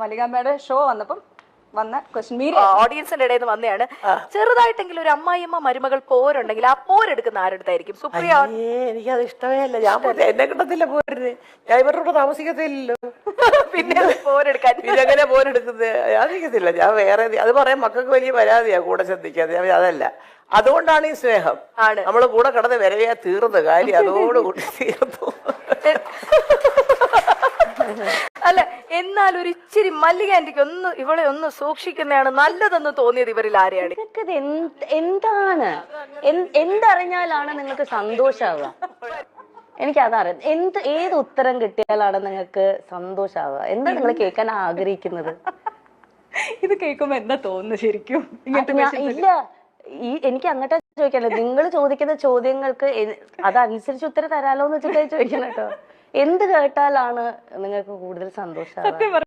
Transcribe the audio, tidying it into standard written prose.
മല്ലികാമ്മയുടെ show വന്നപ്പം വന്ന question Meera ഓഡിയൻസിന്റെ ഇടയിൽ നിന്ന് വന്നതാണ്. ചെറുതായിട്ടെങ്കിലും ഒരു അമ്മായിയമ്മ മരുമകൾ പോരുണ്ടെങ്കിൽ ആ പോരെടുക്കുന്ന ആരുടെ സുപ്രിയ? എനിക്കത് ഇഷ്ടമേ അല്ല. ഞാൻ എന്നെ കിട്ടത്തില്ല പോരിന്. ഞാൻ ഇവരുടെ കൂടെ താമസിക്കത്തില്ലല്ലോ. പിന്നെ പോരെടുക്കാൻ ഇതെങ്ങനെ പോരെടുക്കുന്നത്? ഞാൻ നിൽക്കത്തില്ല. ഞാൻ വേറെ അത് പറയാൻ മക്കൾക്ക് വലിയ പരാതിയാ കൂടെ ശ്രദ്ധിക്കാതെ. അതല്ല, അതുകൊണ്ടാണ് ഈ സ്നേഹം. നമ്മള് കൂടെ കിടന്ന് വരവയാ തീർന്ന കാര്യം അതോടുകൂടി തീർന്നു. അല്ല, എന്നാൽ ഒരു ഇച്ചിരി മല്ലിക ആന്റിക്ക് ഒന്ന് ഇവളെ ഒന്ന് സൂക്ഷിക്കുന്നതാണ് നല്ലതെന്ന് തോന്നിയത് ഇവരിൽ ആരെയാണ്? എന്താണ് എന്തറിഞ്ഞാലാണ് നിങ്ങൾക്ക് സന്തോഷാവുക? എനിക്കതറിയാം. ഏത് ഉത്തരം കിട്ടിയാലാണ് നിങ്ങൾക്ക് സന്തോഷാവുക? എന്താ നിങ്ങൾ കേൾക്കാൻ ആഗ്രഹിക്കുന്നത്? ഇത് കേൾക്കുമ്പോ എന്താ തോന്നുന്നു ശരിക്കും? ഇല്ല, എനിക്ക് അങ്ങോട്ടാ ചോദിക്കാനല്ലോ. നിങ്ങൾ ചോദിക്കുന്ന ചോദ്യങ്ങൾക്ക് അതനുസരിച്ച് ഉത്തരം തരാലോ എന്ന് വെച്ചിട്ടാണ് ചോദിക്കണം കേട്ടോ. എന്ത് കേട്ടാലാണ് നിങ്ങൾക്ക് കൂടുതൽ സന്തോഷം?